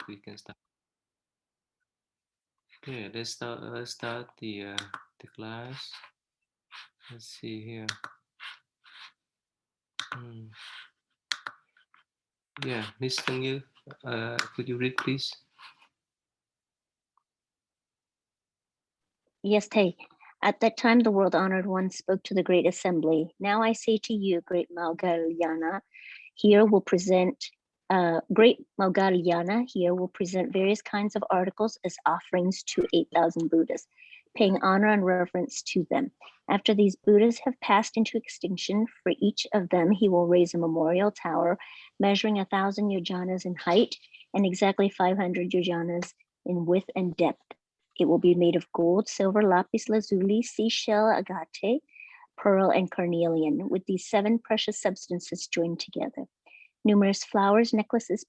we can start. Okay, let's start the class. Let's see here. Yeah, Miss Tang Yu, could you read, please? Yes, Tay. At that time, the world-honored one spoke to the great assembly. Now I say to you, great Malgalyana, here will present great Malgalyana here will present various kinds of articles as offerings to 8,000 Buddhas, paying honor and reverence to them. After these Buddhas have passed into extinction, for each of them he will raise a memorial tower measuring 1,000 yojanas in height and exactly 500 yojanas in width and depth. It will be made of gold, silver, lapis lazuli, seashell, agate, pearl, and carnelian, with these 7 precious substances joined together. Numerous flowers, necklaces,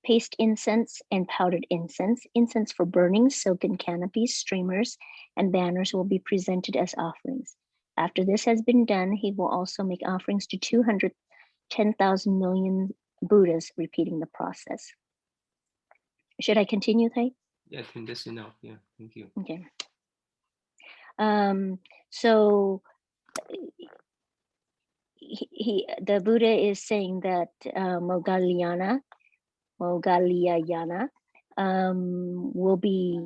paste incense, and powdered incense, incense for burning, silken canopies, streamers, and banners will be presented as offerings. After this has been done, he will also make offerings to 210,000 million Buddhas, repeating the process. Should I continue, Thay? Yeah, I think that's enough. Yeah, thank you. Okay. So the Buddha is saying that Moggalliyana will be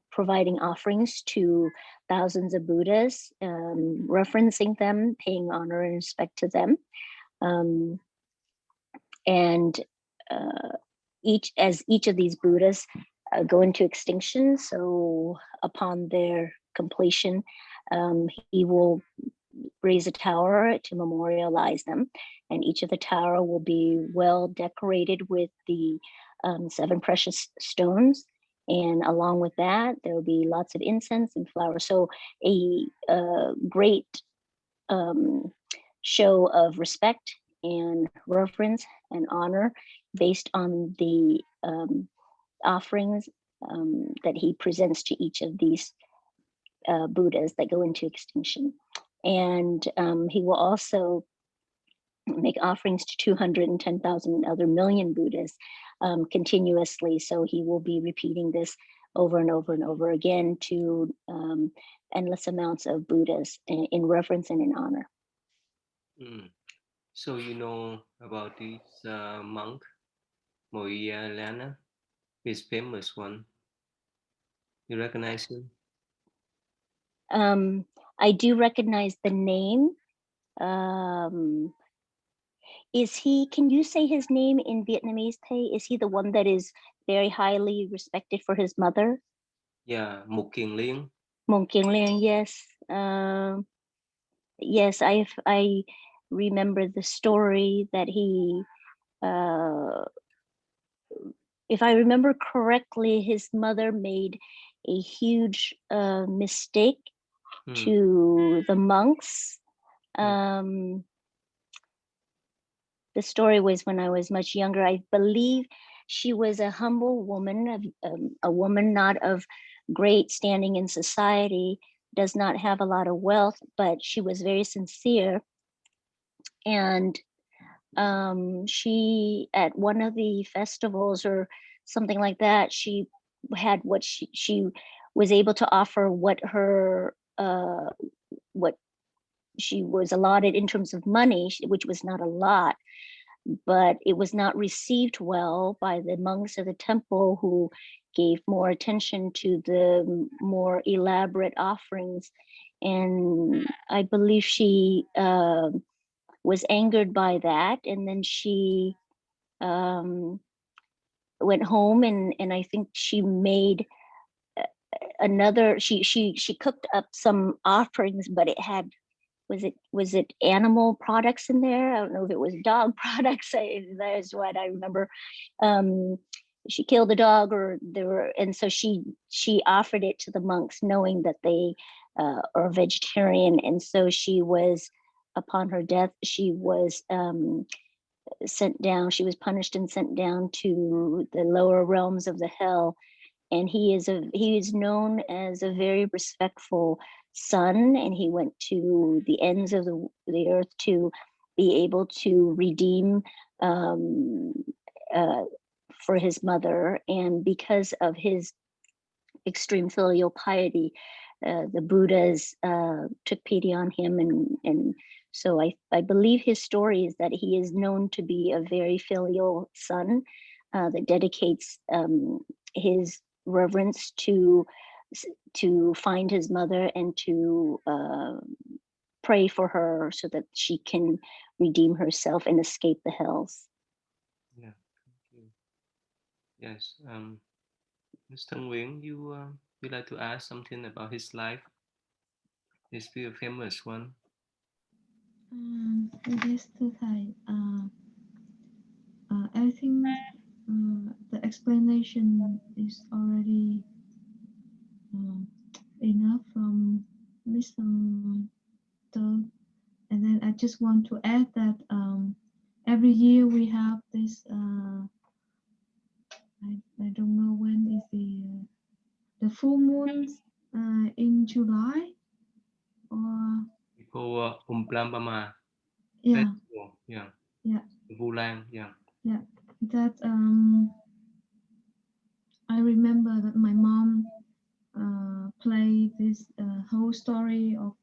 providing offerings to thousands of Buddhas, referencing them, paying honor and respect to them, and each of these Buddhas go into extinction. So upon their completion, he will raise a tower to memorialize them, and each of the tower will be well decorated with the 7 precious stones, and along with that there will be lots of incense and flowers. So a great show of respect and reverence and honor based on the offerings that he presents to each of these Buddhas that go into extinction. And he will also make offerings to 210,000 other million Buddhas continuously. So he will be repeating this over and over and over again to endless amounts of Buddhas in reverence and in honor. So you know about this monk, Moggallana, his famous one. You recognize him? I do recognize the name. Can you say his name in Vietnamese, Thay? Is he the one that is very highly respected for his mother? Yeah, Mục Kiền Liên. Mông Kieng Liang, yes. Yes, I remember the story that he, if I remember correctly, his mother made a huge mistake to the monks. The story was when I was much younger. I believe she was a humble woman, a woman not of great standing in society, does not have a lot of wealth, but she was very sincere. And she, at one of the festivals or something like that, she had what she was able to offer what her what she was allotted in terms of money, which was not a lot, but it was not received well by the monks of the temple, who gave more attention to the more elaborate offerings. And I believe she was angered by that, and then she went home, and I think she made another, she cooked up some offerings, but it had, was it animal products in there? I don't know if it was dog products. That is what I remember. She killed a dog, or there were, and so she offered it to the monks, knowing that they are vegetarian. And so she was, upon her death, she was sent down. She was punished and sent down to the lower realms of the hell. And he is known as a very respectful son, and he went to the ends of the earth to be able to redeem for his mother, and because of his extreme filial piety, the Buddhas took pity on him, and so I believe his story is that he is known to be a very filial son that dedicates his reverence to find his mother and to pray for her so that she can redeem herself and escape the hells. Yeah, thank you. Yes, Mr. Nguyen, you like to ask something about his life? He's very famous one. Yes, thưa thầy. I think the explanation is already enough from Mr. Teo. And then I just want to add that every year we have this. I don't know when is the full moon in July or Before Umplambama yeah festival, yeah. yeah Vulang, yeah. yeah that I remember that my mom played this whole story of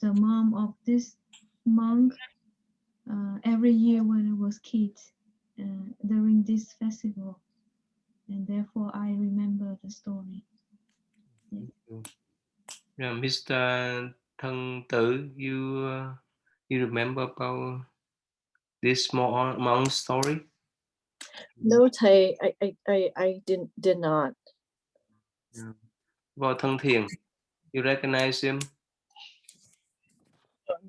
the mom of this monk every year when I was kid during this festival, and therefore I remember the story. Yes. Thank you. Yeah, Mr. Thân Tử, you remember about this small monk story? No, thầy, I did not. Yeah. About Thân Thiền, you recognize him?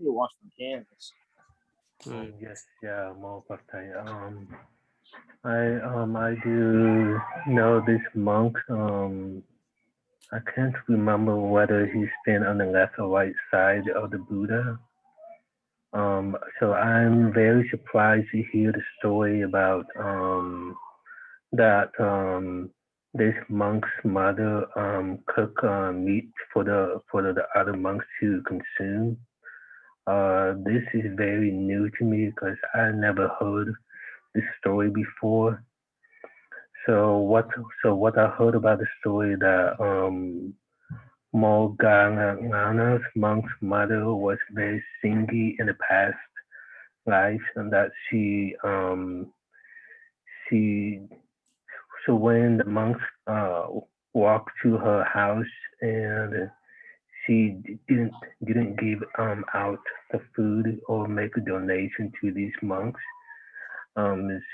You wash my hands. Yes, yeah, more of I do know this monk. I can't remember whether he stand on the left or right side of the Buddha. So I'm very surprised to hear the story about that this monk's mother cook meat for the other monks to consume. This is very new to me because I never heard this story before. So what I heard about the story that Morgana's monk's mother was very stingy in the past life, and that she so when the monks walked to her house and she didn't give out the food or make a donation to these monks.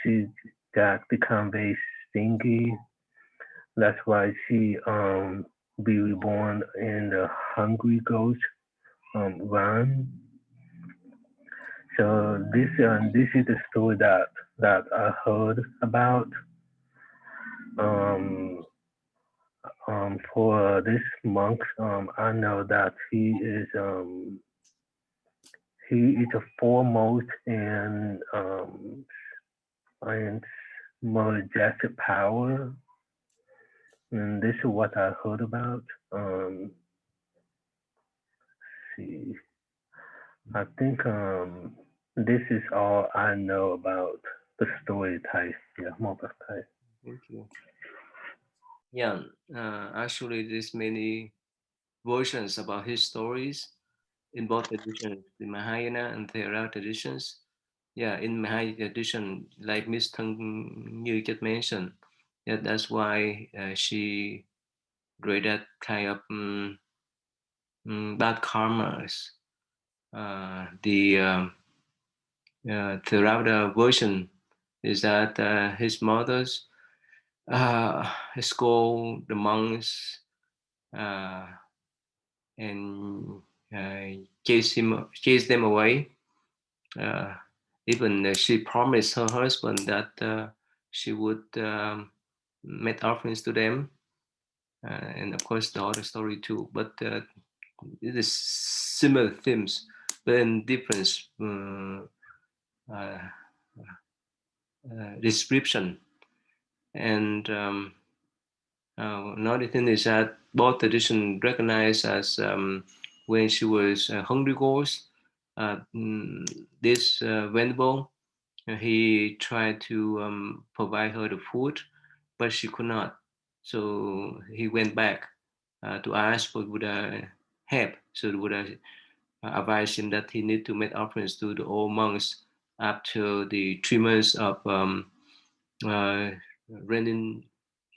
She got become very stingy. That's why she be reborn in the hungry ghost run. So this is the story that I heard about. For this monk, I know that he is a foremost in majestic power, and this is what I heard about. See, I think this is all I know about the story type. Yeah, more about type. Thank you. Yeah, actually, there's many versions about his stories in both traditions, the Mahayana and Theravada traditions. Yeah, in Mahayana tradition, like Miss Thang you just mentioned, yeah, that's why she read that kind of bad karmas. The Theravada version is that his mother's scold the monks and chase them away. Even she promised her husband that she would make offerings to them, and of course the other story too. But it is similar themes, but in different description. And another thing is that both traditions recognize as when she was a hungry ghost, this venerable he tried to provide her the food, but she could not. So he went back to ask for Buddha help. So the Buddha advised him that he need to make offerings to the old monks after the 3 months of uh, raining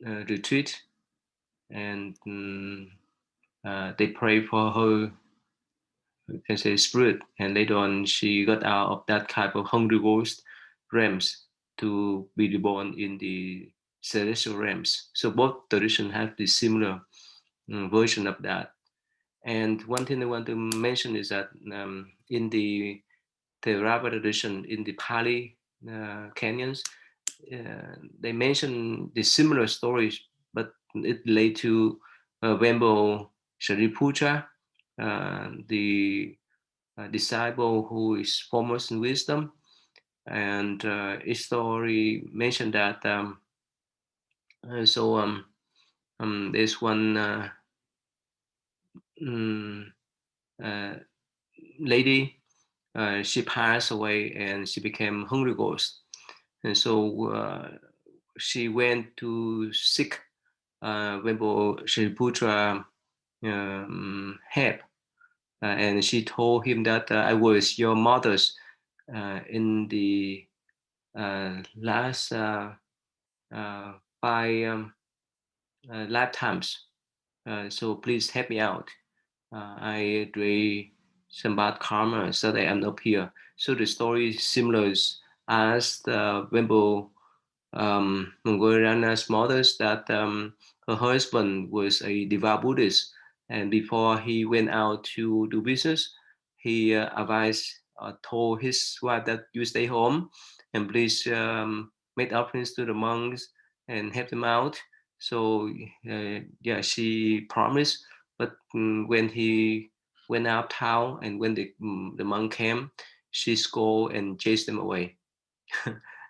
retreat, and they pray for her, you can say, spirit, and later on she got out of that type of hungry ghost realms to be reborn in the celestial realms. So both traditions have the similar version of that. And one thing I want to mention is that in the Theravada tradition, in the Pali canyons, they mention the similar stories, but it led to Vembo Shariputra, the disciple who is foremost in wisdom. And his story mentioned that there's one um, uh, lady, she passed away and she became hungry ghost. And so she went to seek Vembo Shariputra help. And she told him that I was your mother's in the last 5 lifetimes. So please help me out. I do some bad karma so that I'm up here. So the story is similar as the Wimble Mongoliana's mothers, that her husband was a devout Buddhist, and before he went out to do business, he advised, told his wife that you stay home and please make offerings to the monks and help them out. So yeah, she promised. But when he went out town and when the monk came, she scolded and chased them away.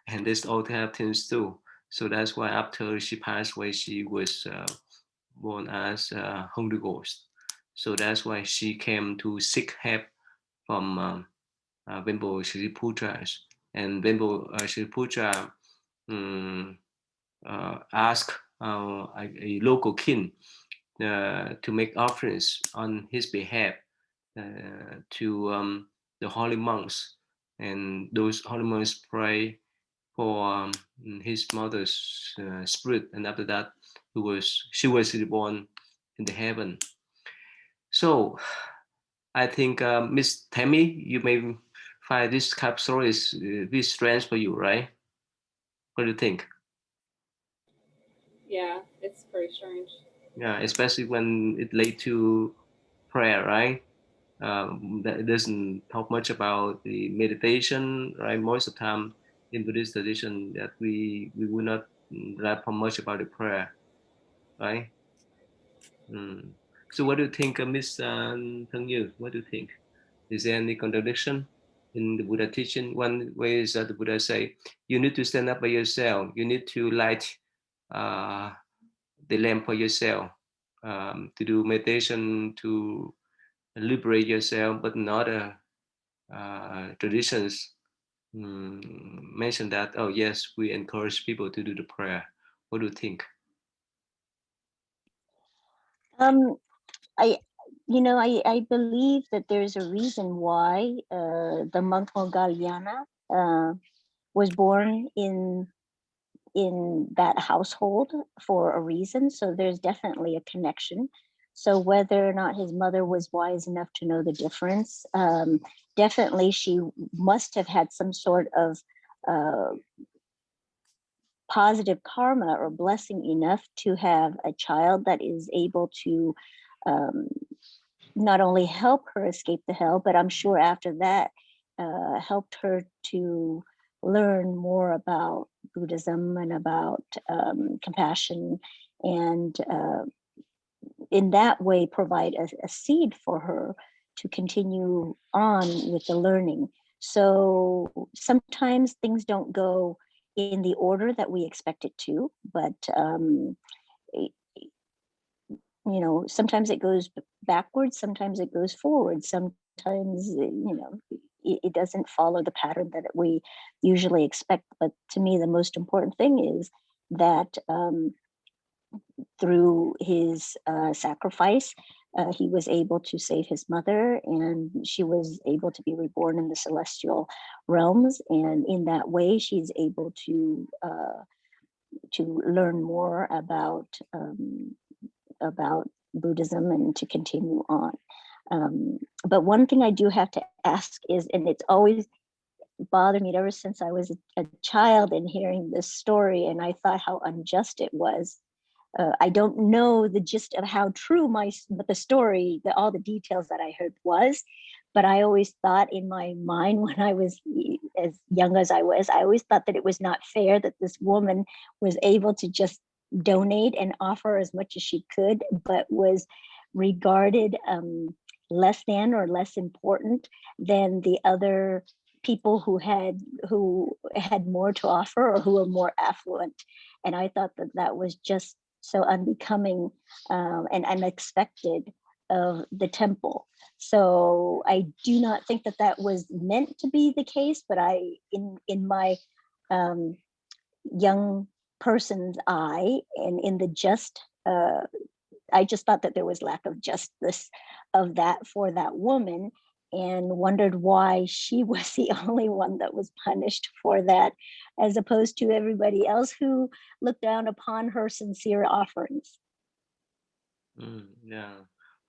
And this all happens too. So that's why after she passed away, she was born as a hungry ghost. So that's why she came to seek help from Vembo Shriputra. And Vembo Shriputra asked a local king to make offerings on his behalf to the holy monks. And those holy monks pray for his mother's spirit, and after that, she was reborn in the heaven. So I think Miss Tammy, you may find this kind of story is very strange for you, right? What do you think? Yeah, it's pretty strange. Yeah, especially when it led to prayer, right? That it doesn't talk much about the meditation, right? Most of the time in Buddhist tradition, that we will not rap much about the prayer, right? Mm. So what do you think, Miss Thang Yu? What do you think? Is there any contradiction in the Buddha teaching? One way is that the Buddha say, you need to stand up by yourself. You need to light uh, the lamp for yourself, to do meditation, to liberate yourself, but not traditions mention that, oh yes, we encourage people to do the prayer. What do you think? Um, I, I believe that there's a reason why the monk Moggallana was born in that household for a reason. So there's definitely a connection. So whether or not his mother was wise enough to know the difference, definitely she must have had some sort of positive karma or blessing enough to have a child that is able to um, not only help her escape the hell, but I'm sure after that helped her to learn more about Buddhism and about compassion, and in that way provide a seed for her to continue on with the learning. So sometimes things don't go in the order that we expect it to, but sometimes it goes backwards, sometimes it goes forward, sometimes it doesn't follow the pattern that we usually expect. But to me, the most important thing is that through his sacrifice, he was able to save his mother, and she was able to be reborn in the celestial realms. And in that way, she's able to learn more about Buddhism and to continue on. But one thing I do have to ask is, and it's always bothered me ever since I was a child and hearing this story, and I thought how unjust it was. I don't know the gist of how true the story, all the details that I heard was, but I always thought in my mind when I was as young as I always thought that it was not fair that this woman was able to just donate and offer as much as she could, but was regarded less than or less important than the other people who had more to offer or who were more affluent. And I thought that that was just so unbecoming and unexpected of the temple. So I do not think that that was meant to be the case, but in my young person's eye and in the just, I just thought that there was lack of justice of that for that woman, and wondered why she was the only one that was punished for that, as opposed to everybody else who looked down upon her sincere offerings. Yeah.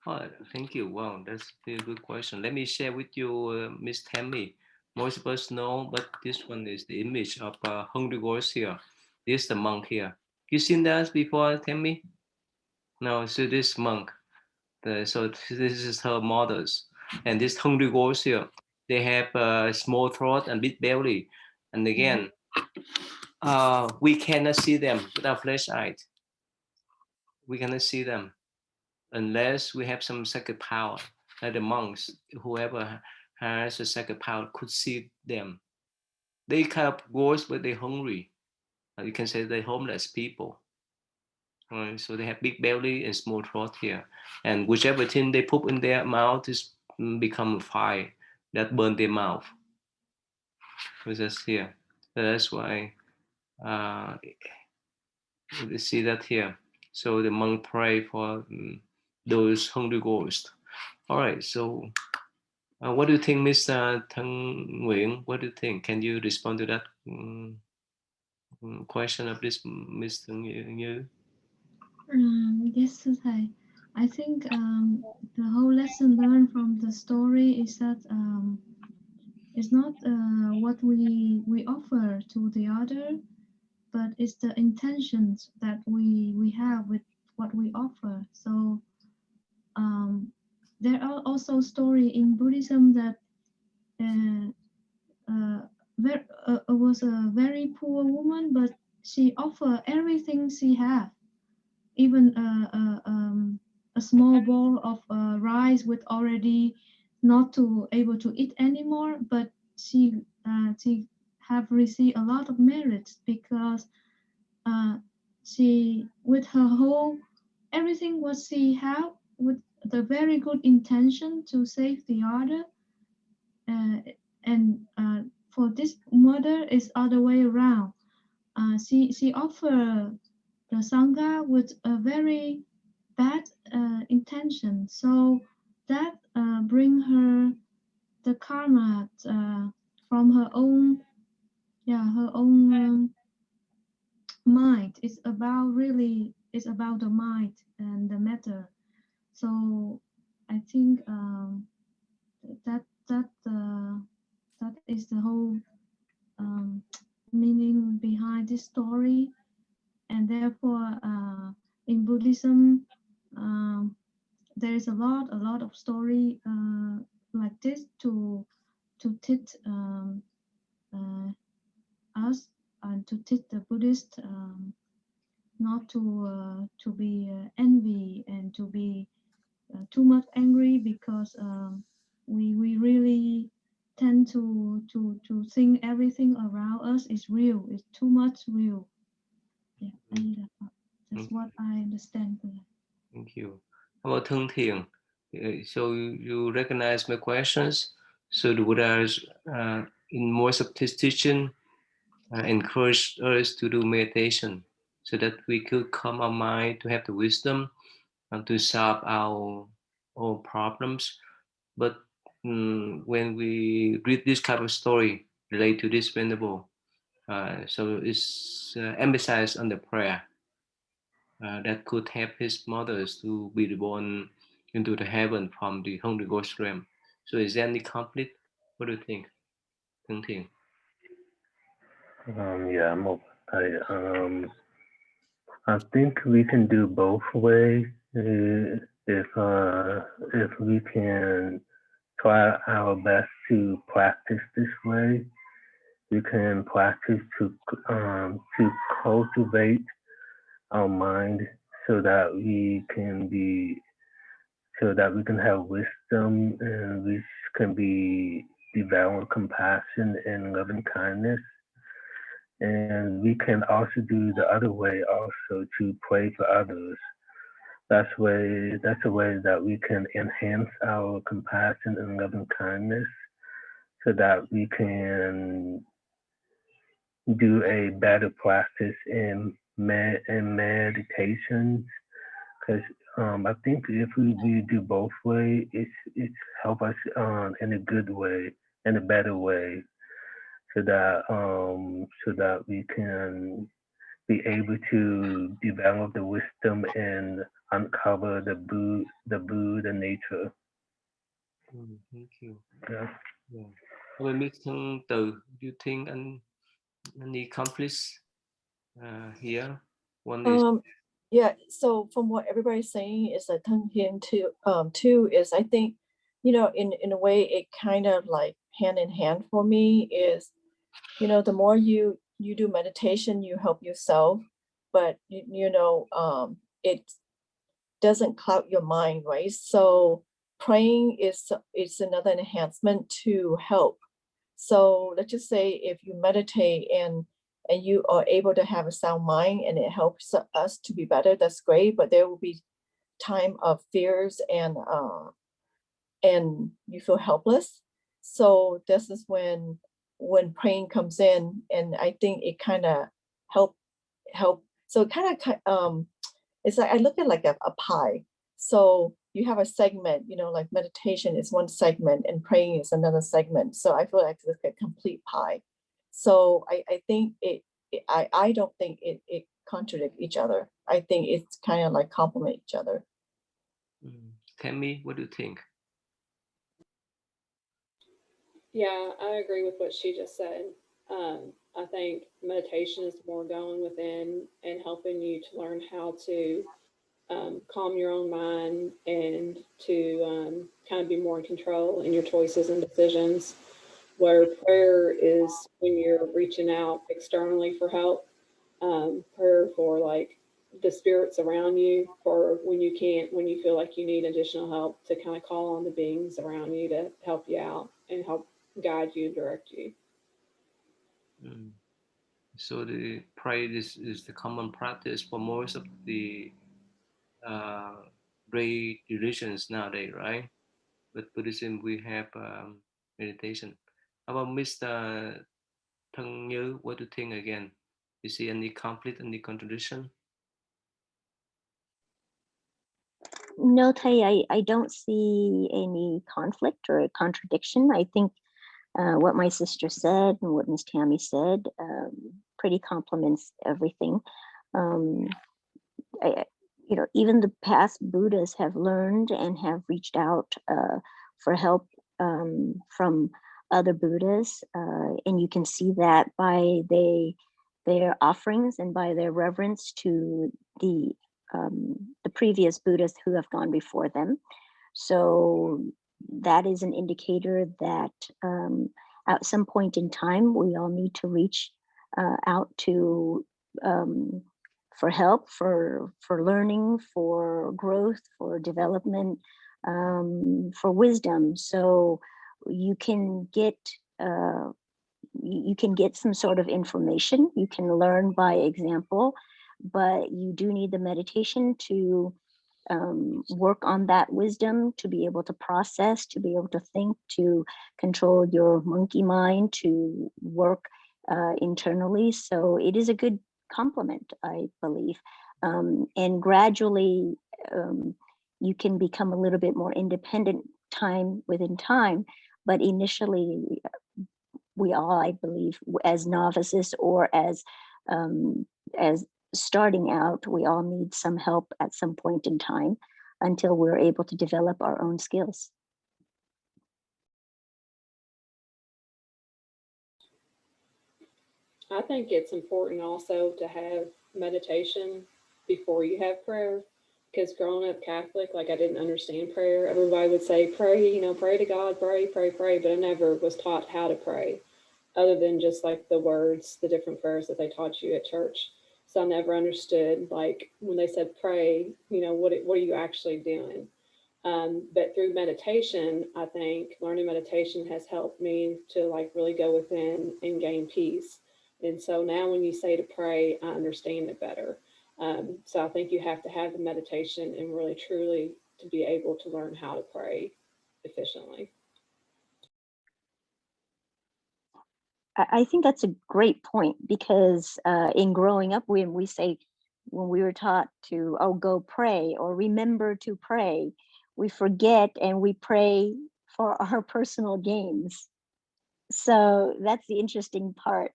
Oh, thank you. Wow, that's a very good question. Let me share with you, Miss Tammy. Most of us know, but this one is the image of Hungry Ghost here. This is the monk here. You seen that before, Tammy? No, so this monk. So this is her models. And this Hungry Ghost here, they have a small throat and big belly. And again, we cannot see them with our flesh eyes. We cannot see them unless we have some sacred power, like the monks. Whoever has a sacred power could see them. They kind of ghosts, but they're hungry. You can say they're homeless people. Right? So they have big belly and small throat here, and whichever thing they put in their mouth is become fire that burn their mouth. So that's here. So that's why you see that here. So the monk pray for those hungry ghosts. All right. So what do you think, Mr. Thân Nguyen? What do you think? Can you respond to that question of this Mr. Như? Yes, thầy. I think the whole lesson learned from the story is that it's not what we offer to the other, but it's the intentions that we have with what we offer. So there are also stories in Buddhism that there was a very poor woman, but she offered everything she had, even a small bowl of rice with already not to able to eat anymore, but she have received a lot of merits because she with her whole everything what she have with the very good intention to save the other, and for this mother is other way around. She offer the sangha with a very bad intention, so that bring her the karma from her own mind. It's about the mind and the matter. So I think that that is the whole meaning behind this story, and therefore in Buddhism there is a lot of story like this to teach us and to teach the Buddhist not to be envy and to be too much angry, because we really tend to think everything around us is real. It's too much real. Yeah, that's what I understand. Thank you. How about Thân Thiện? So you recognize my questions. So the Buddha's in most of his teaching encouraged us to do meditation so that we could calm our mind, to have the wisdom to solve our own problems. But when we read this kind of story related to this venerable, so it's emphasized on the prayer that could help his mothers to be reborn into the heaven from the Holy Ghost realm. So is there any conflict? What do you think? Thương Thiện? Yeah, I think we can do both ways. If we can try our best to practice this way, we can practice to cultivate our mind so that we can have wisdom, and we can be develop compassion and loving kindness. And we can also do the other way also, to pray for others. That's a way that we can enhance our compassion and loving kindness so that we can do a better practice in meditation. Because I think if we do both ways, it's help us in a good way, in a better way, so that we can be able to develop the wisdom and uncover the Buddha nature. Thank you. Yeah. Yeah. Well, Miss Thương Từ, do you think any conflicts here? One is Yeah, so from what everybody's saying is that Tang Hien too is, I think, in a way it kind of like hand in hand for me is, the more you do meditation, you help yourself, but it doesn't cloud your mind, right? So praying is another enhancement to help. So let's just say if you meditate and you are able to have a sound mind and it helps us to be better, that's great. But there will be time of fears and you feel helpless. So this is when praying comes in, and I think it kind of help. So it kind of it's like I look at like a pie. So you have a segment, like meditation is one segment and praying is another segment. So I feel like it's a complete pie. So I think I don't think it contradict each other. I think it's kind of like complement each other. Tammy, what do you think? Yeah, I agree with what she just said. I think meditation is more going within and helping you to learn how to calm your own mind and to kind of be more in control in your choices and decisions. Where prayer is when you're reaching out externally for help, prayer for like the spirits around you, for when you feel like you need additional help, to kind of call on the beings around you to help you out and help guide you and direct you. So the prayer is the common practice for most of the great religions nowadays, right? But Buddhism we have meditation. How about Mr. Thân Như? What do you think again? You see any conflict, any contradiction? No, Thay, I don't see any conflict or contradiction. I think what my sister said and what Miss Tammy said pretty complements everything. Even the past Buddhas have learned and have reached out for help from other Buddhas, and you can see that by their offerings and by their reverence to the previous Buddhas who have gone before them. So that is an indicator that at some point in time, we all need to reach out to for help, for learning, for growth, for development, for wisdom. So you can get some sort of information. You can learn by example, but you do need the meditation to work on that wisdom to be able to process, to be able to think, to control your monkey mind, to work internally. So it is a good complement, I believe. And gradually, you can become a little bit more independent time within time. But initially, we all, I believe, as novices or as starting out, we all need some help at some point in time until we're able to develop our own skills. I think it's important also to have meditation before you have prayer, because growing up Catholic, like I didn't understand prayer. Everybody would say, pray, you know, pray to God, pray, pray, pray, but I never was taught how to pray other than just like the words, the different prayers that they taught you at church. So I never understood, like when they said pray, you know, what are you actually doing? But through meditation, I think learning meditation has helped me to like really go within and gain peace. And so now when you say to pray, I understand it better. So I think you have to have the meditation and really truly to be able to learn how to pray efficiently. I think that's a great point, because in growing up, when we were taught to, oh, go pray or remember to pray, we forget and we pray for our personal gains. So that's the interesting part,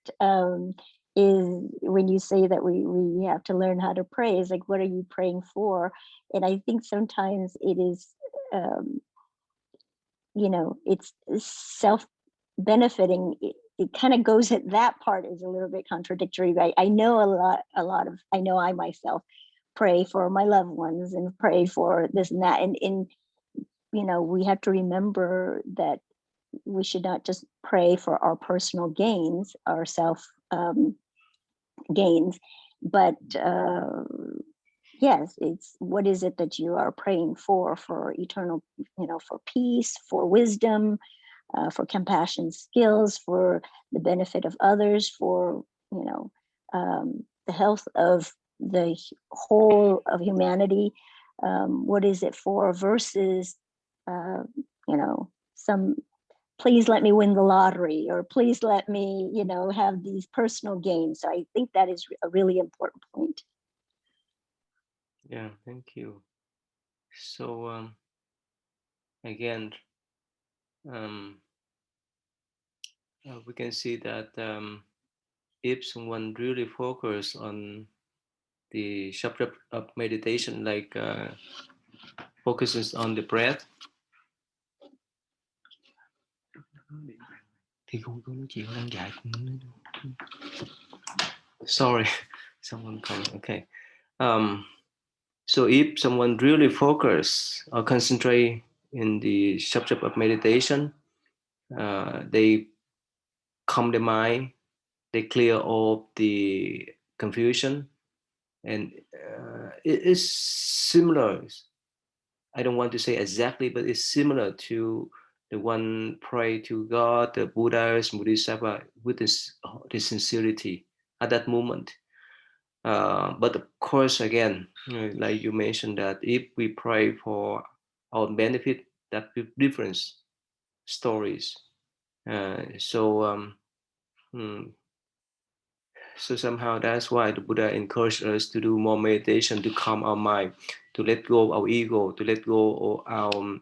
is when you say that we have to learn how to pray, is like, what are you praying for? And I think sometimes it is, you know, it's self-benefiting. It kind of goes at that part is a little bit contradictory, right? I know I know I myself pray for my loved ones and pray for this and that. And you know, we have to remember that we should not just pray for our personal gains, our self gains, but yes, it's what is it that you are praying for eternal, you know, for peace, for wisdom, for compassion skills, for the benefit of others, for, you know, the health of the whole of humanity. What is it for versus, you know, some, please let me win the lottery, or please let me, you know, have these personal gains. So I think that is a really important point. Yeah, thank you. So again, we can see that if someone really focus on the subject of meditation, like focuses on the breath, sorry, someone coming. Okay. So if someone really focus or concentrate in the subject of meditation, they calm the mind, they clear all the confusion, and it is similar. I don't want to say exactly, but it's similar to the one pray to God, the Buddhas, Bodhisattva, with the sincerity at that moment. But of course, again, like you mentioned, that if we pray for our benefit, that with different stories. So somehow that's why the Buddha encouraged us to do more meditation, to calm our mind, to let go of our ego, to let go of our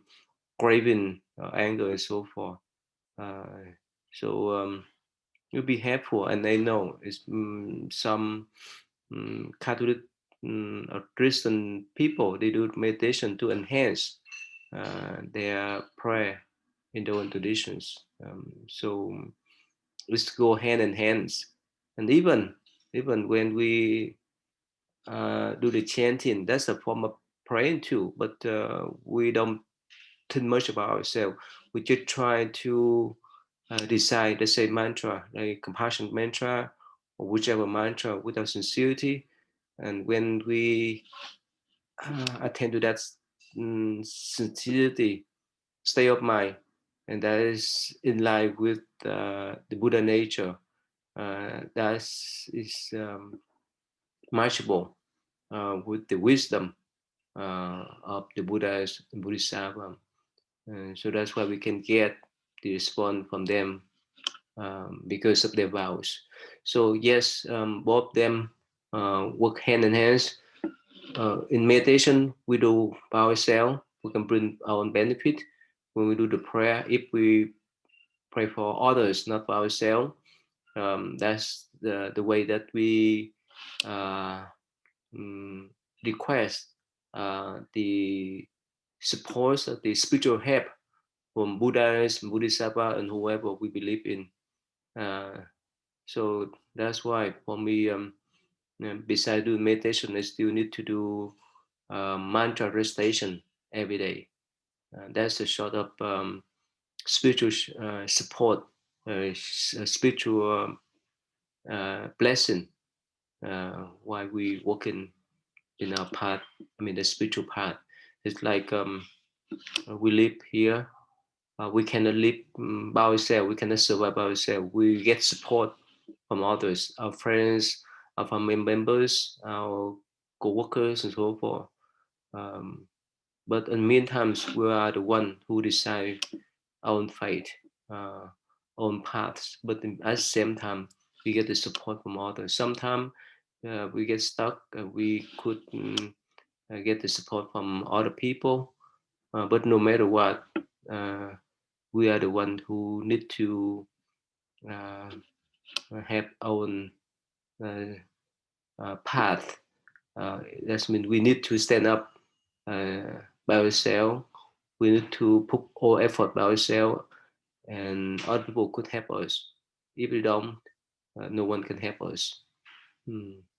craving, anger, and so forth. So it will be helpful, and I know it's some Catholic or Christian people, they do meditation to enhance their prayer in their own traditions. So let's go hand in hands, and even when we do the chanting, that's a form of praying too. But we don't think much about ourselves. We just try to decide the same mantra, like compassion mantra or whichever mantra, without sincerity. And when we attend to that sincerity, state of mind, and that is in line with the Buddha nature, that is matchable with the wisdom of the Buddhas and Bodhisattva. So that's why we can get the response from them because of their vows. So yes, both of them work hand in hand. In meditation, we do by ourselves. We can bring our own benefit. When we do the prayer, if we pray for others, not for ourselves, that's the way that we request the support of the spiritual help from Buddhas, Bodhisattva, and whoever we believe in. So that's why for me, besides doing meditation, I still need to do mantra recitation every day. That's a sort of spiritual support, spiritual blessing while we walking in our path. I mean, the spiritual path. It's like we live here. We cannot live by ourselves. We cannot survive by ourselves. We get support from others, our friends, our family members, our co-workers, and so forth. But in the meantime, we are the one who decide our own fate, own paths. But at the same time, we get the support from others. Sometimes we get stuck. We could get the support from other people. But no matter what, we are the one who need to have our own path. That means we need to stand up by ourselves. We need to put all effort by ourselves, and other people could help us. If we don't, no one can help us.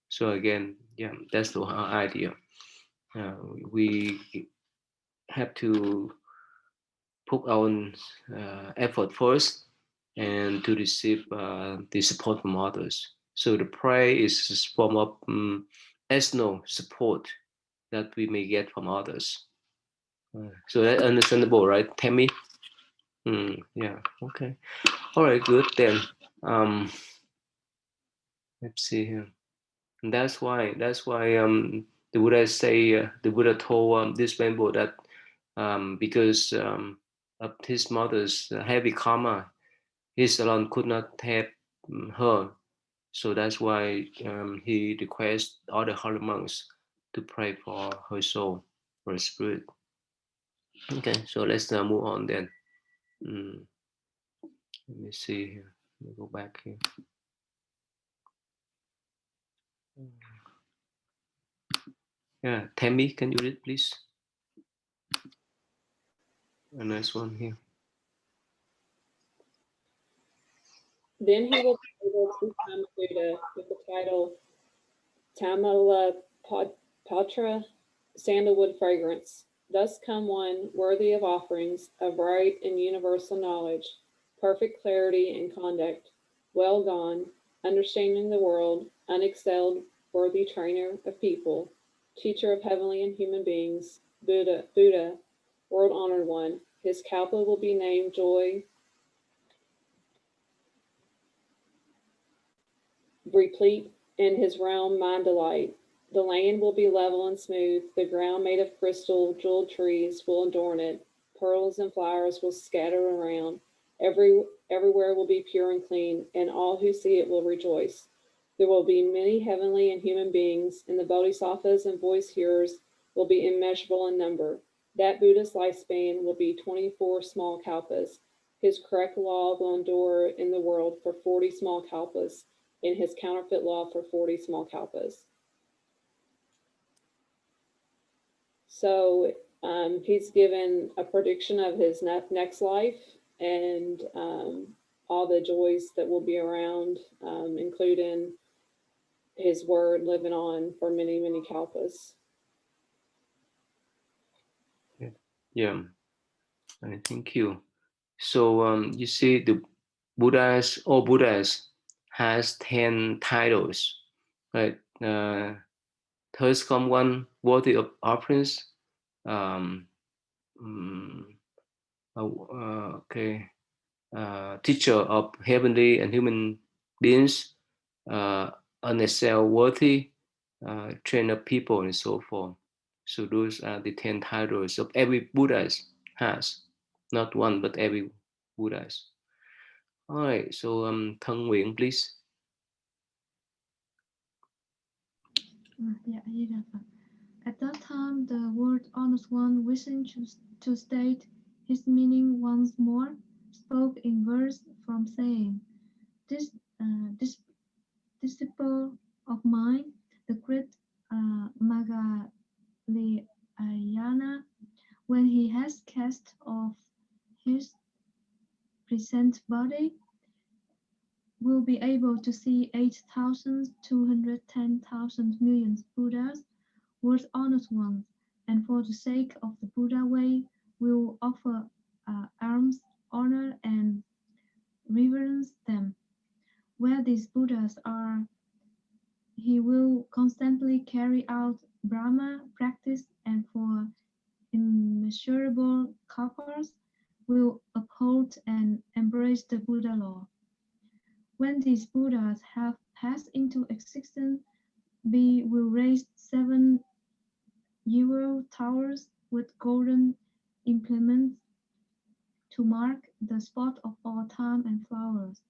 So again, yeah, that's the idea. We have to put our own effort first, and to receive the support from others. So the prayer is a form of external support that we may get from others. So that's understandable, right, Tammy? Yeah. Okay. All right. Good then. Let's see here. And that's why the Buddha say the Buddha told this rainbow that because of his mother's heavy karma, his alone could not help her. So that's why he requests all the holy monks to pray for her soul, for her spirit. Okay, so let's now move on then. Let me see here. Let me go back here. Yeah, Tammy, can you read, please? A nice one here. Then he will be able to become Buddha with the title Tamalapatra, sandalwood fragrance. Thus come one worthy of offerings, of right and universal knowledge, perfect clarity and conduct, well gone, understanding the world, unexcelled, worthy trainer of people, teacher of heavenly and human beings, Buddha, world honored one. His kalpa will be named joy, replete in his realm mind delight. The land will be level and smooth, the ground made of crystal, jeweled trees will adorn it, pearls and flowers will scatter around. Everywhere will be pure and clean, and all who see it will rejoice. There will be many heavenly and human beings, and the bodhisattvas and voice hearers will be immeasurable in number. That Buddha's lifespan will be 24 small kalpas. His correct law will endure in the world for 40 small kalpas, in his counterfeit law for 40 small kalpas. So he's given a prediction of his next life and all the joys that will be around, including his word living on for many, many kalpas. Yeah, thank you. So you see, all Buddhas has 10 titles, right? Third come one worthy of offerings. Okay. Teacher of heavenly and human beings, unexcelled worthy, trainer of people, and so forth. So those are the 10 titles of every Buddha has, not one, but every Buddha. All right, so Thân Nguyện, please. At that time, the word honest one, wishing to state his meaning once more, spoke in verse from saying, this disciple of mine, the great Magalayana, when he has cast off his present body, will be able to see 8,210,000 million Buddhas, worth honest ones, and for the sake of the Buddha way, will offer alms, honor, and reverence them. Where these Buddhas are, he will constantly carry out Brahma practice, and for immeasurable kalpas will uphold and embrace the Buddha law. When these Buddhas have passed into existence, we will raise 7 euro towers with golden implements to mark the spot of all time and flowers,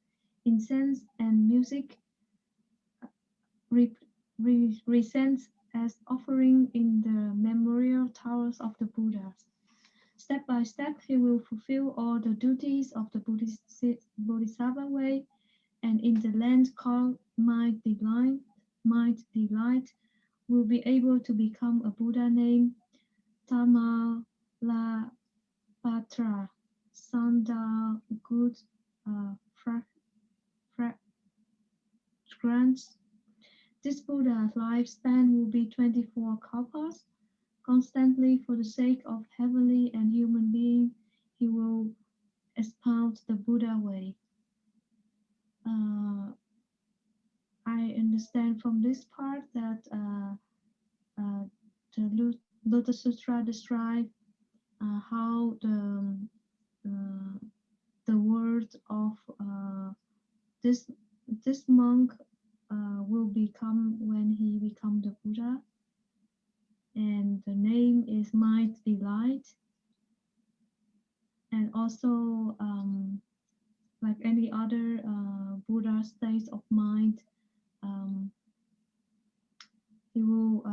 incense and music represents as offering in the memorial towers of the Buddhas. Step by step, he will fulfill all the duties of the Bodhisattva way, and in the land called Might Delight, will be able to become a Buddha named Tamalapatra, Sandal Good Fragrance. This Buddha's lifespan will be 24 kalpas. Constantly, for the sake of heavenly and human beings, he will expound the Buddha way. I understand from this part that the Lotus Sutra describes how the word of this monk will become when he becomes the Buddha, and the name is Might Delight, and also like any other Buddha states of mind, he will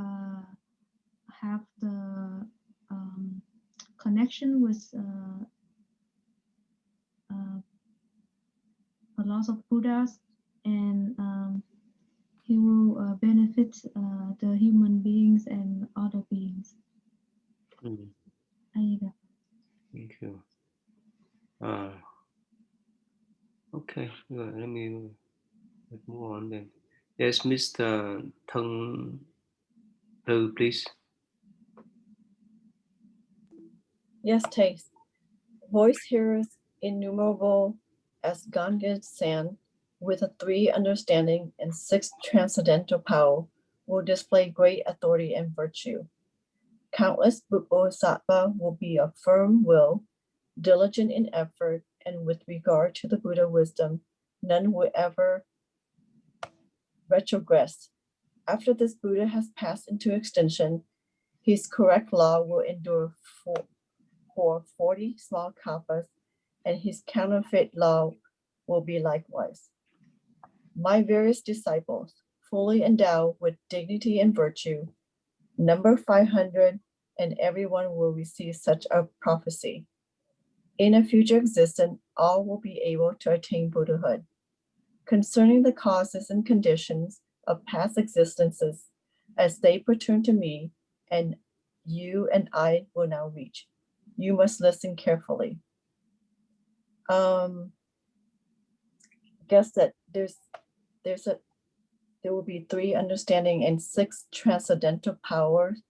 have the connection with a lot of Buddhas, and he will benefit the human beings and other beings. Thank you. Okay, good. Let me move on then. Yes, Mr. Thân Tư, please. Yes, taste. Voice hearers innumerable as Ganges sand, with a 3 understanding and 6 transcendental power, will display great authority and virtue. Countless bodhisattvas will be of firm will, diligent in effort, and with regard to the Buddha wisdom, none will ever retrogress. After this Buddha has passed into extinction, his correct law will endure for 40 small kalpas, and his counterfeit law will be likewise. My various disciples, fully endowed with dignity and virtue, number 500, and everyone will receive such a prophecy. In a future existence, all will be able to attain Buddhahood. Concerning the causes and conditions of past existences, as they pertain to me, and you and I will now reach, you must listen carefully. Guess that there will be 3 understanding and 6 transcendental powers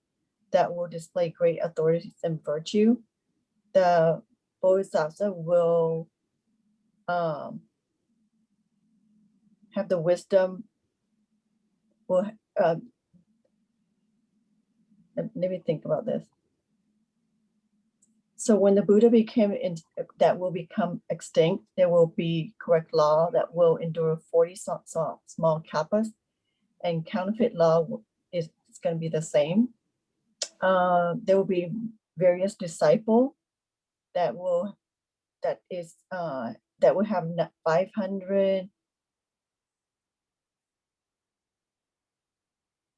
that will display great authorities and virtue. The Bodhisattva will have the wisdom. Will let me think about this. So when the Buddha that will become extinct, there will be correct law that will endure 40 small kalpas, and counterfeit law is going to be the same. there will be various disciples that will have 500.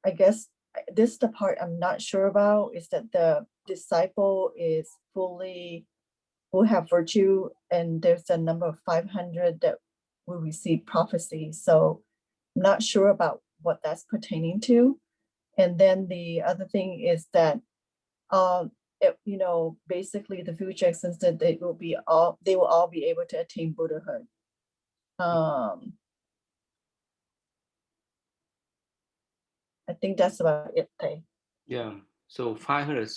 I guess this is the part I'm not sure about, is that the disciple is will have virtue, and there's a number of 500 that will receive prophecy. So I'm not sure about what that's pertaining to. And then the other thing is that, basically the future existence that they will all be able to attain Buddhahood. I think that's about it. Yeah. So 500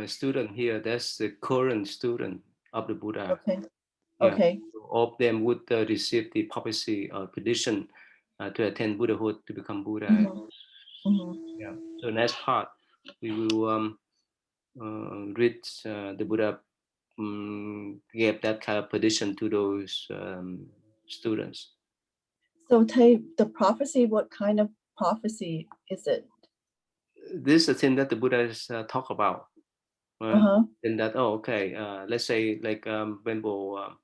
student here. That's the current student of the Buddha. Okay. Yeah. Okay. So all of them would receive the prophecy or prediction to attain Buddhahood, to become Buddha. Yeah. So next part, we will read the Buddha gave that kind of prediction to those students. So the prophecy, what kind of prophecy is it? This is the thing that the Buddha has talked about. And that, let's say like Venerable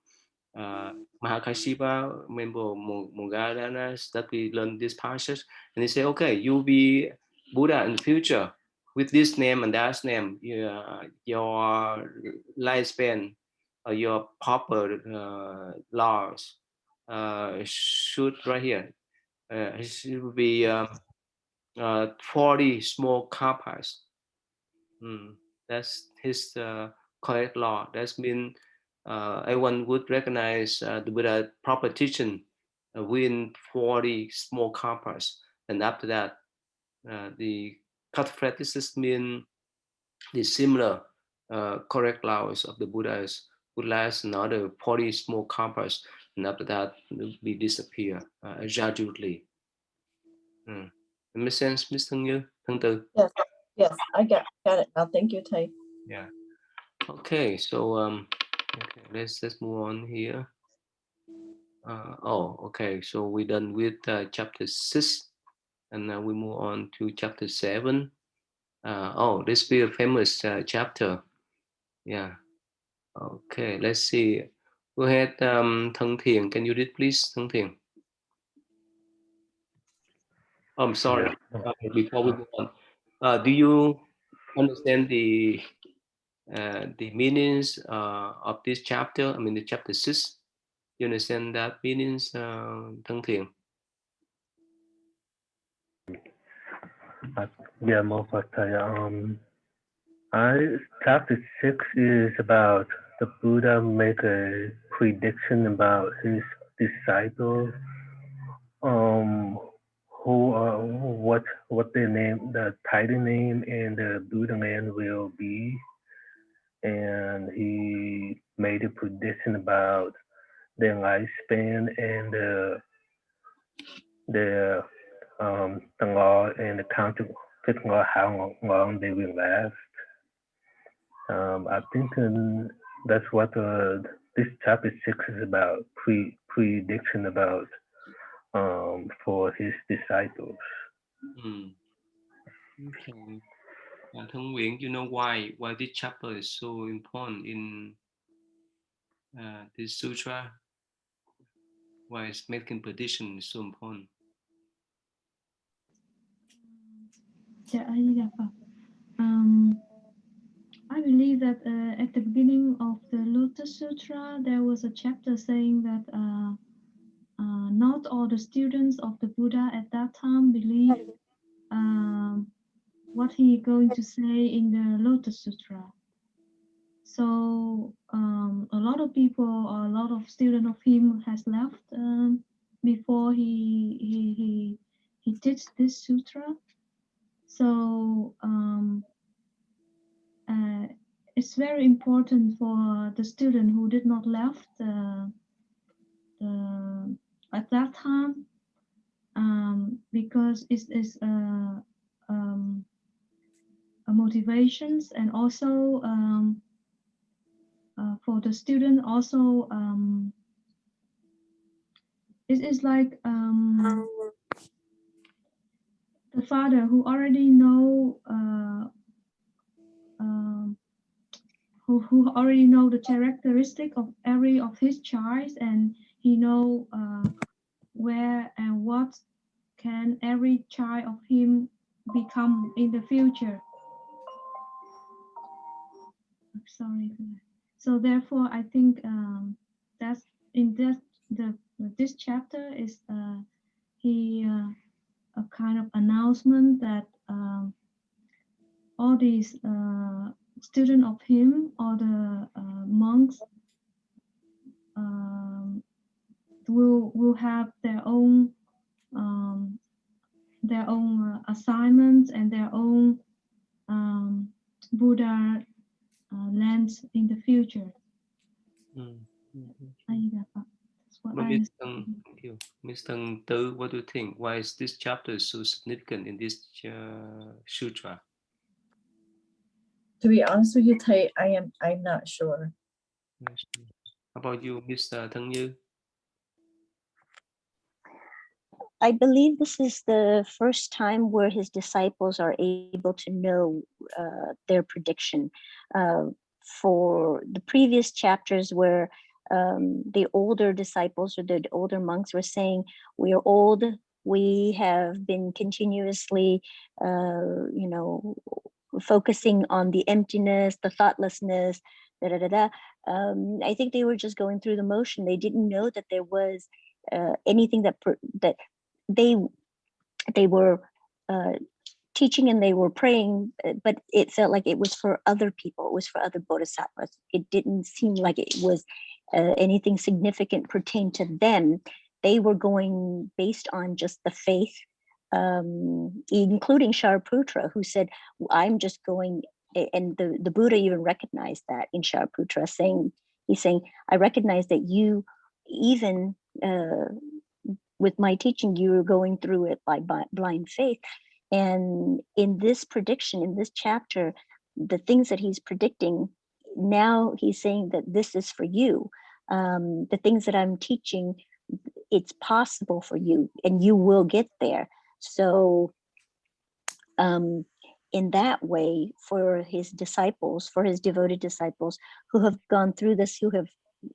Mahakashipa, Venerable Moggallana, that we learn this passage, and they say, okay, you'll be Buddha in the future with this name and that name. Your lifespan, your proper laws should right here. It should be 40 small kappas. That's his correct law. That means everyone would recognize the Buddha proper teaching within 40 small kappas. And after that, the cut practices mean the similar correct laws of the Buddhas would last another 40 small kappas. And after that, we disappear gradually. Make sense, Mr. Như? Thân Từ? Yes, I got it now. Thank you, Thầy. Yeah. Okay, so okay, let's move on here. Okay, so we're done with chapter 6, and now we move on to chapter 7. This will be a famous chapter. Yeah. Okay, let's see. Go ahead, Thân Thiện. Can you read, please, Thân Thiện? I'm sorry. Before we move on, do you understand the meanings of this chapter? I mean, the chapter 6. You understand that meanings, Thân Thiện? Yeah, most of the chapter 6 is about the Buddha make a prediction about his disciple, what their name, the title name, and the Buddha name will be, and he made a prediction about their lifespan and the law and the counterfeit law, how long they will last. I think that's what this chapter 6 is about, prediction about for his disciples. Okay. Thân Nguyễn, you know why this chapter is so important in this sutra? Why is making prediction so important? I believe that at the beginning of the Lotus Sutra, there was a chapter saying that not all the students of the Buddha at that time believe what he going to say in the Lotus Sutra. So a lot of people, or a lot of students of him has left before he did this sutra. So it's very important for the student who did not left at that time, because it is a motivations, and also for the student also it is like the father who already know who already know the characteristic of every of his child, and he know where and what can every child of him become in the future. Sorry for that. So therefore, I think that's in this chapter is he a kind of announcement that all these students of him or the monks will have their own assignments and their own Buddha lands in the future. That's what I understand. Thank you. Mr. Tư, what do you think? Why is this chapter so significant in this sutra? To be honest with you, Tay, I'm not sure. How about you, Mr. Thân Như? I believe this is the first time where his disciples are able to know their prediction. For the previous chapters where the older disciples or the older monks were saying, we are old, we have been continuously, focusing on the emptiness, the thoughtlessness, I think they were just going through the motion. They didn't know that there was anything that they were teaching and they were praying, but it felt like it was for other people. It was for other bodhisattvas. It didn't seem like it was anything significant pertained to them. They were going based on just the faith, including Shariputra, who said, I'm just going, and the Buddha even recognized that in Shariputra, he's saying, I recognize that you, even with my teaching, you were going through it by blind faith. And in this prediction, in this chapter, the things that he's predicting, now he's saying that this is for you. The things that I'm teaching, it's possible for you and you will get there. So in that way, for his disciples, for his devoted disciples who have gone through this, who have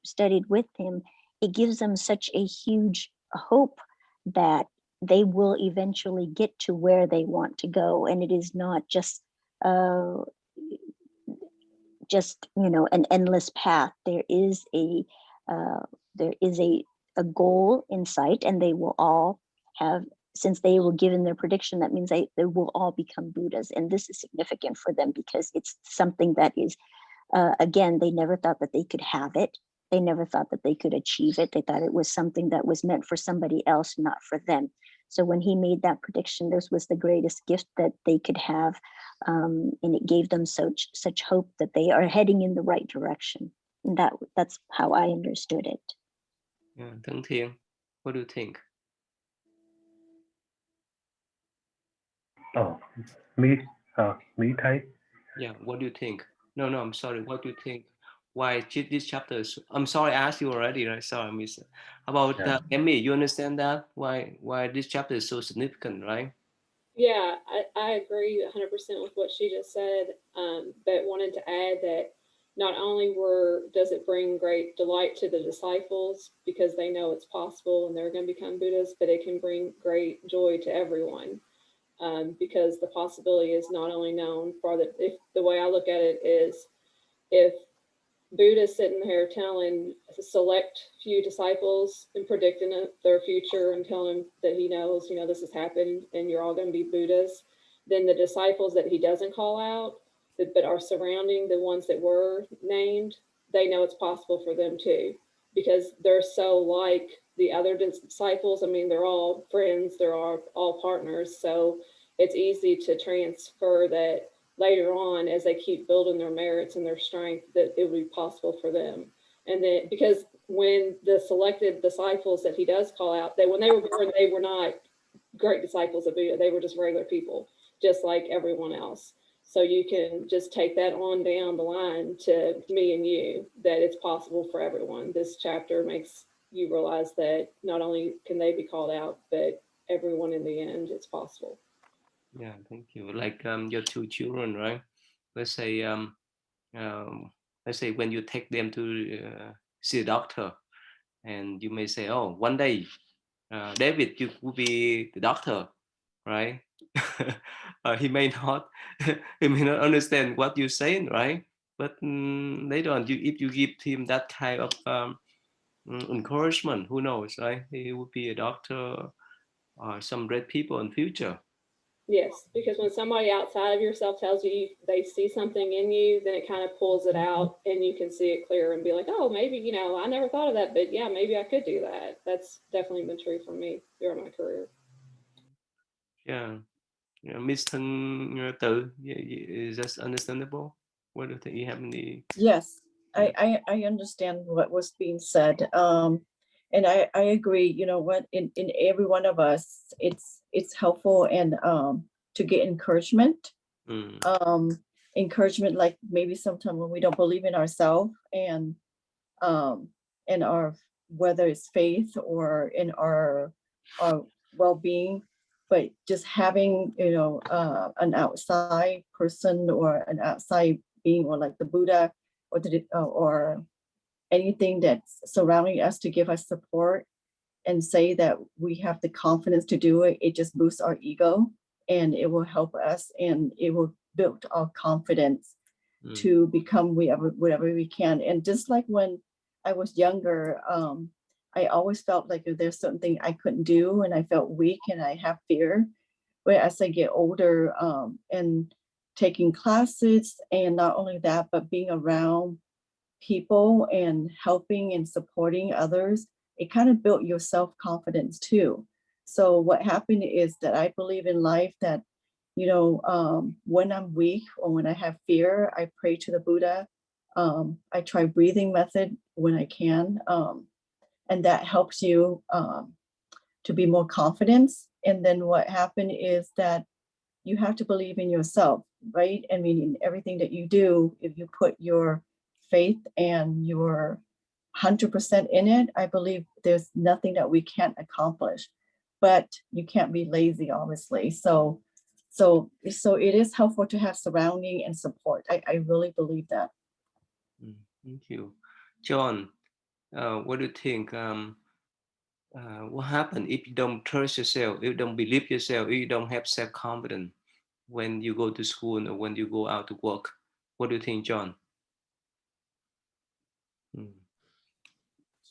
studied with him, it gives them such a huge hope that they will eventually get to where they want to go. And it is not just an endless path. There is a goal in sight, and they will all have, since they were given their prediction, that means they will all become Buddhas. And this is significant for them because it's something that is, again, they never thought that they could have it. They never thought that they could achieve it. They thought it was something that was meant for somebody else, not for them. So when he made that prediction, this was the greatest gift that they could have. And it gave them such hope that they are heading in the right direction. And that's how I understood it. Yeah, Thân Thiên, what do you think? Oh, me Thay. Yeah, what do you think? No, I'm sorry. What do you think? Why this chapter is? I'm sorry, I asked you already, right? Sorry, I missed it. About Emmy, you understand that? Why this chapter is so significant, right? Yeah, I agree 100% with what she just said, but wanted to add that not only does it bring great delight to the disciples because they know it's possible and they're going to become Buddhas, but it can bring great joy to everyone. Because the possibility is not only known for the way I look at it is, if Buddha's sitting here telling a select few disciples and predicting their future and telling them that he knows, this has happened and you're all going to be Buddhas, then the disciples that he doesn't call out, but are surrounding the ones that were named, they know it's possible for them too, because they're so like the other disciples. I mean, they're all friends, they're all partners. So it's easy to transfer that later on as they keep building their merits and their strength, that it would be possible for them. And then, because when the selected disciples that he does call out, when they were born, they were not great disciples of Buddha. They were just regular people, just like everyone else. So you can just take that on down the line to me and you, that it's possible for everyone. This chapter makes you realize that not only can they be called out, but everyone in the end, it's possible. Yeah, thank you. Like your two children, right? Let's say let's say when you take them to see a doctor, and you may say, oh, one day, David, you will be the doctor, right? He may not, he may not understand what you're saying, right? But later on, if you give him that kind of encouragement, who knows, right? He will be a doctor or some great people in future. Yes, because when somebody outside of yourself tells you they see something in you, then it kind of pulls it out and you can see it clear and be like, oh, maybe, you know, I never thought of that, but yeah, maybe I could do that. That's definitely been true for me throughout my career. Yeah. Miss Thân Tự, is that understandable? What do you think? You have any? Yes, I understand what was being said. And I agree, you know what, in every one of us, it's helpful and to get encouragement. Encouragement, like maybe sometimes when we don't believe in ourselves and our, whether it's faith or in our well-being, but just having, you know, an outside person or an outside being, or like the Buddha or anything that's surrounding us to give us support and say that we have the confidence to do it, it just boosts our ego and it will help us and it will build our confidence to become whatever we can. And just like when I was younger, I always felt like there's something I couldn't do and I felt weak and I have fear. But as I get older, and taking classes, and not only that, but being around people and helping and supporting others, it kind of built your self-confidence too. So what happened is that I believe in life that, you know, when I'm weak or when I have fear, I pray to the Buddha. I try breathing method when I can. And that helps you to be more confident. And then what happened is that you have to believe in yourself, right? I mean, in everything that you do, if you put your faith and your 100% in it, I believe there's nothing that we can't accomplish. But you can't be lazy, obviously. So it is helpful to have surrounding and support. I really believe that. Thank you. John, what do you think? What happens if you don't trust yourself, if you don't believe yourself, if you don't have self-confidence when you go to school or when you go out to work? What do you think, John?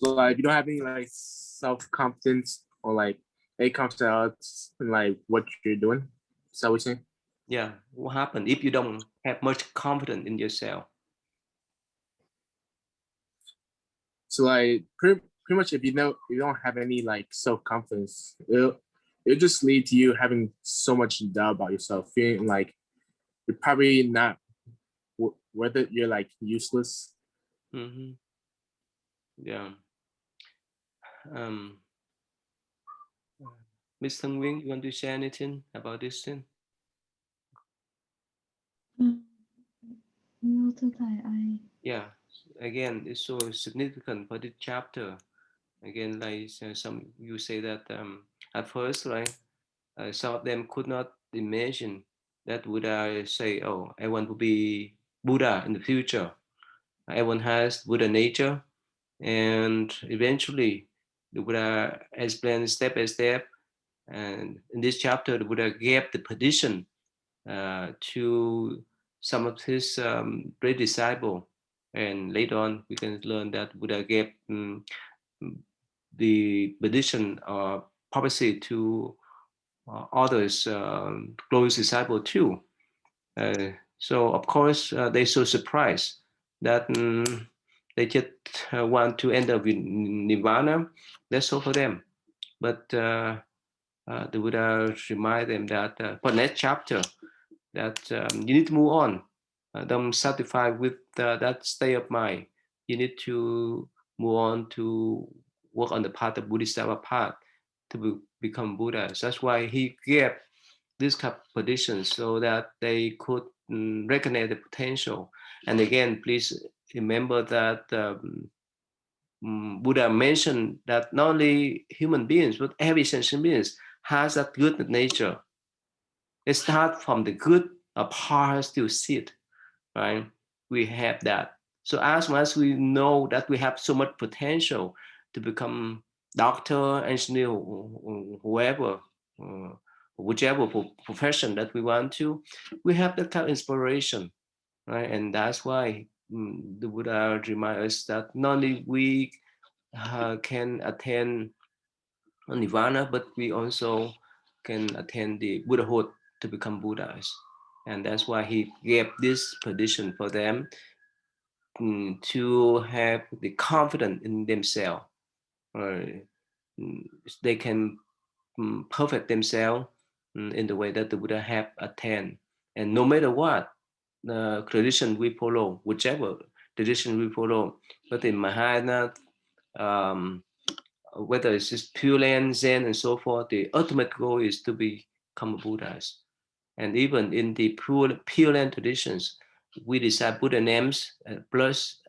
So like you don't have any like self-confidence or like any confidence in like what you're doing. Is that what you're saying? Yeah. What happens if you don't have much confidence in yourself? So like pretty much if you don't have any like self-confidence, it'll just lead to you having so much doubt about yourself, feeling like you're probably not whether you're like useless. Yeah. Miss Thân Nguyen, you want to share anything about this thing? No, thưa thầy, Yeah. Again, it's so significant for this chapter. Again, like some you say that at first, right? Some of them could not imagine that Buddha say, "Oh, I want to be Buddha in the future. Everyone has Buddha nature," and eventually, the Buddha explained step by step. And in this chapter, the Buddha gave the petition to some of his great disciples. And later on, we can learn that Buddha gave the petition or prophecy to others, close disciples too. So of course, they're so surprised that they just want to enter with nirvana. That's all for them. But the Buddha remind them that for next chapter, that you need to move on. Don't satisfy with that state of mind. You need to move on to work on the path of Bodhisattva path to become Buddha. So that's why he gave this kind of conditions so that they could recognize the potential. And again, please remember that Buddha mentioned that not only human beings, but every sentient beings has that good nature. It starts from the good part to seed, right? We have that. So as much as we know that we have so much potential to become doctor, engineer, whoever, whichever profession that we want to, we have that kind of inspiration, right? And that's why the Buddha reminds us that not only we can attain nirvana, but we also can attain the Buddhahood to become Buddhas. And that's why he gave this position for them to have the confidence in themselves. They can perfect themselves in the way that the Buddha have attained. And no matter what tradition we follow, whichever tradition we follow, whether in Mahayana, whether it's just Pure Land, Zen, and so forth, the ultimate goal is to become Buddhas. And even in the Pure Land traditions, we decide Buddha names plus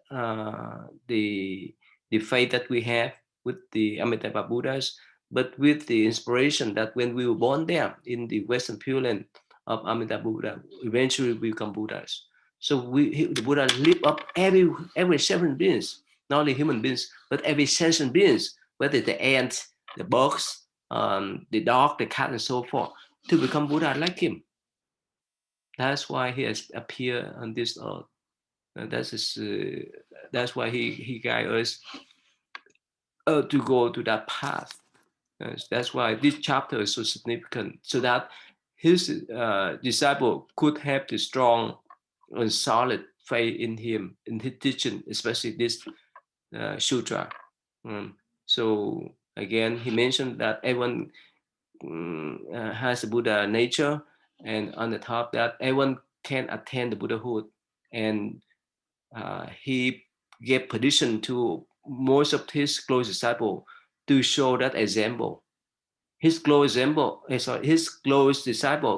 the faith that we have with the Amitabha Buddhas, but with the inspiration that when we were born there in the Western Pure Land of Amitabha Buddha, eventually we become Buddhas. So the Buddha lift up every seven beings, not only human beings, but every sentient beings, whether the ant, the bugs, the dog, the cat, and so forth, to become Buddha like him. That's why he has appeared on this earth. That's why he guides us to go to that path. That's why this chapter is so significant, so that his disciple could have the strong and solid faith in him, in his teaching, especially this sutra. So again, he mentioned that everyone has a Buddha nature, and on the top that everyone can attain the Buddhahood. And he gave permission to most of his close disciples to show that example. His close disciple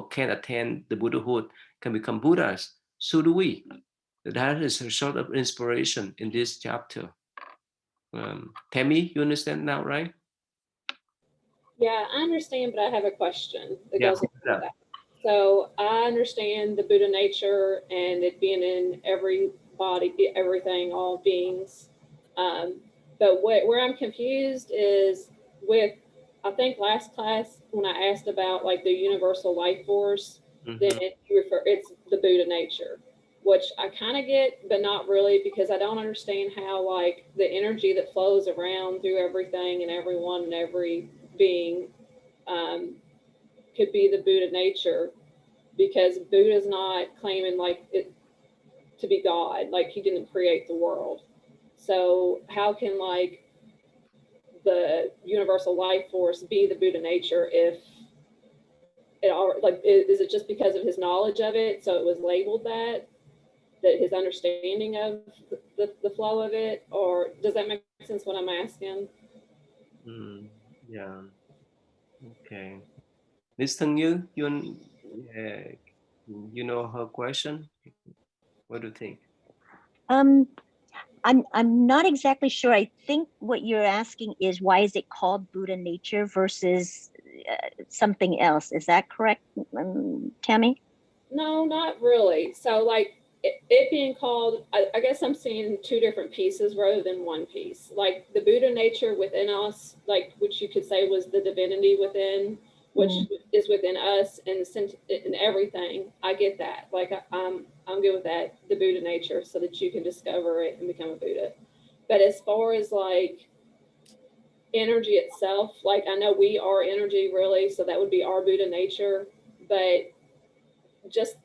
can attain the Buddhahood, can become Buddhas. So do we. That is a sort of inspiration in this chapter. Tammy, you understand now, right? Yeah, I understand, but I have a question that Yeah. goes along with that. So I understand the Buddha nature and it being in every body, everything, all beings. But where I'm confused is with, I think last class when I asked about like the universal life force, then it's the Buddha nature, which I kind of get, but not really, because I don't understand how like the energy that flows around through everything and everyone and every being could be the Buddha nature, because Buddha's not claiming like it to be God, like he didn't create the world. So how can like the universal life force be the Buddha nature if it all like is it just because of his knowledge of it, so it was labeled that his understanding of the flow of it, or does that make sense what I'm asking? Yeah. Okay. Miss Thăng Như, you know her question. What do you think? I'm not exactly sure. I think what you're asking is why is it called Buddha nature versus something else? Is that correct, Tammy? No, not really. So like it being called, I guess I'm seeing two different pieces rather than one piece. Like the Buddha nature within us, like which you could say was the divinity within, which is within us and in everything. I get that. Like I'm good with that, the Buddha nature, so that you can discover it and become a Buddha. But as far as like energy itself, like I know we are energy really, so that would be our Buddha nature, but just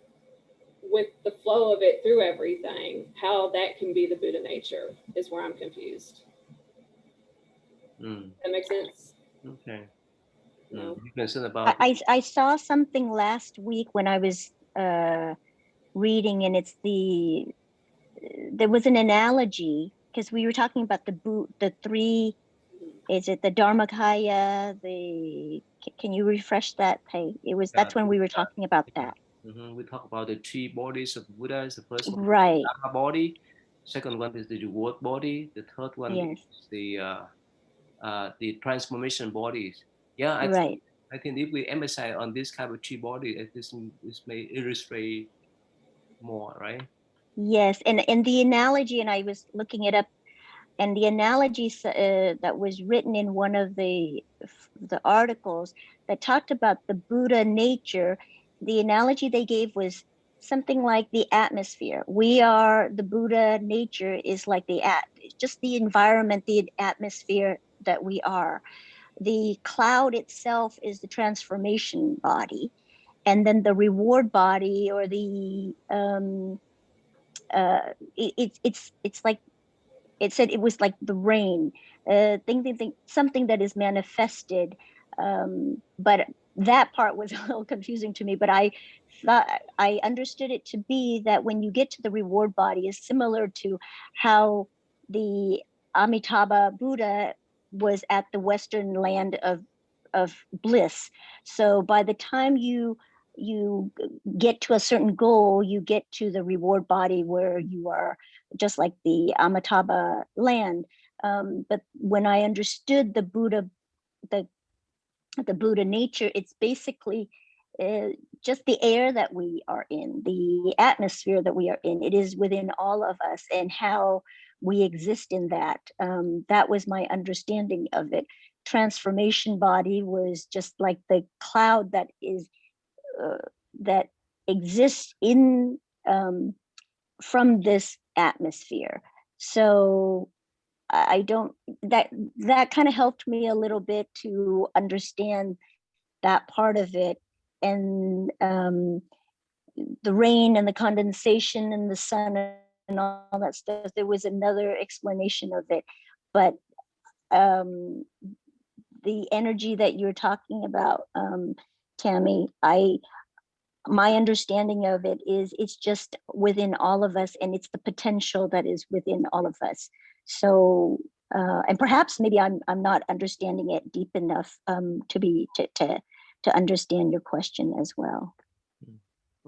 with the flow of it through everything, how that can be the Buddha nature is where I'm confused. That makes sense? Okay. No. About I saw something last week when I was reading, and it's there was an analogy, because we were talking about the three, is it the Dharmakaya, can you refresh that page? That's when we were talking about that. We talk about the three bodies of Buddha. The first one right. is the Dharma body. Second one is the reward body. The third one Yes. is the transformation bodies. Yeah, I think if we emphasize on this kind of three bodies, this may illustrate more, right? Yes, and the analogy, and I was looking it up, and the analogy that was written in one of the articles that talked about the Buddha nature, the analogy they gave was something like the atmosphere. We are, the Buddha nature is like just the environment, the atmosphere that we are. The cloud itself is the transformation body, and then the reward body, or the it's like, it said it was like the rain, something that is manifested. But that part was a little confusing to me, but I thought I understood it to be that when you get to the reward body is similar to how the Amitabha Buddha was at the Western land of bliss. So by the time you get to a certain goal, you get to the reward body where you are just like the Amitabha land. But when I understood the Buddha, the Buddha nature, it's basically just the air that we are in, the atmosphere that we are in. It is within all of us, and how we exist in that. That was my understanding of it. Transformation body was just like the cloud that is that exists in from this atmosphere. So I don't, that kind of helped me a little bit to understand that part of it. And the rain and the condensation and the sun and all that stuff, there was another explanation of it. But the energy that you're talking about, Tammy, my understanding of it is it's just within all of us, and it's the potential that is within all of us. So and perhaps maybe I'm not understanding it deep enough to understand your question as well.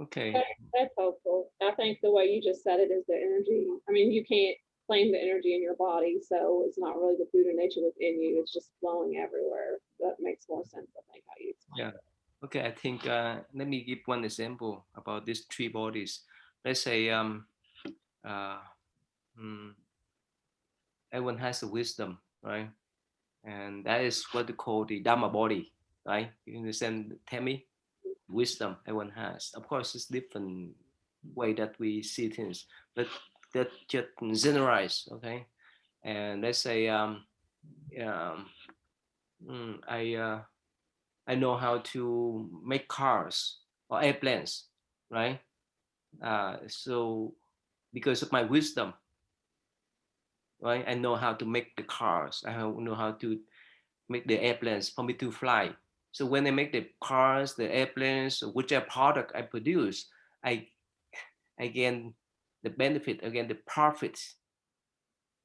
Okay. That's helpful. I think the way you just said it is the energy. I mean, you can't claim the energy in your body, so it's not really the Buddha nature within you. It's just flowing everywhere. That makes more sense, I think, how you explain it. Okay, I think let me give one example about these three bodies. Let's say everyone has a wisdom, right? And that is what they call the Dharma body, right? You understand, Tammy? Wisdom everyone has. Of course, it's different way that we see things, but that just generalize, okay? And let's say I know how to make cars or airplanes, right? So because of my wisdom, right, I know how to make the cars. I know how to make the airplanes for me to fly. So when I make the cars, the airplanes, whichever product I produce, I gain the benefit, again the profits.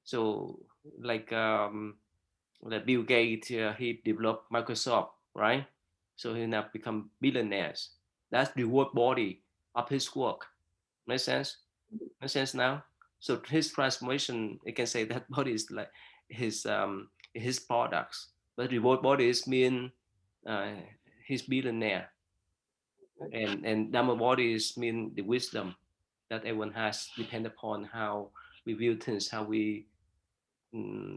So like Bill Gates, he developed Microsoft, right? So he now become billionaires. That's the reward body of his work. Make sense? Make sense now? So his transformation, you can say that body is like his products, but reward bodies mean his billionaire, and Dharma bodies mean the wisdom that everyone has, depend upon how we view things, how we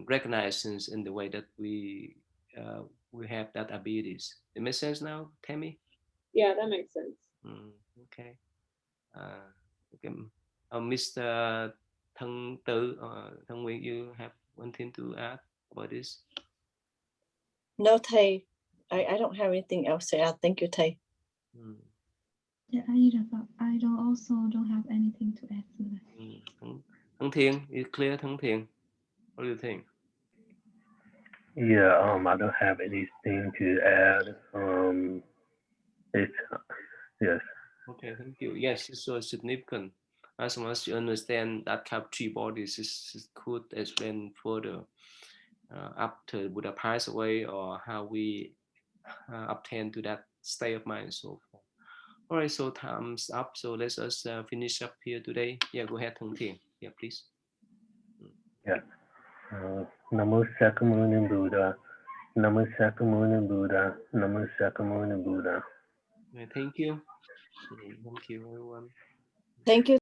recognize things in the way that we have that abilities. It makes sense now, Tammy? Yeah, that makes sense. Okay. Okay. Mr. Thân Tư, Thân Nguyên, you have one thing to add about this? No, Thầy. I don't have anything else to add. Thank you, Thầy. Yeah, I don't have anything to add to that. Thân Thiện, is clear, Thân Thiện? What do you think? Yeah, I don't have anything to add. It's yes. Okay, thank you. Yes, it's so significant. As long as you understand that kind of three bodies, it could explain further after Buddha passed away, or how we obtain to that state of mind and so forth. All right, so time's up. So let's us finish up here today. Yeah, go ahead, Thong Thiện. Yeah, please. Yeah. Namo Sakyamuni Buddha. Namo Sakyamuni Buddha. Namo Sakyamuni Buddha. Thank you. Thank you, everyone. Thank you.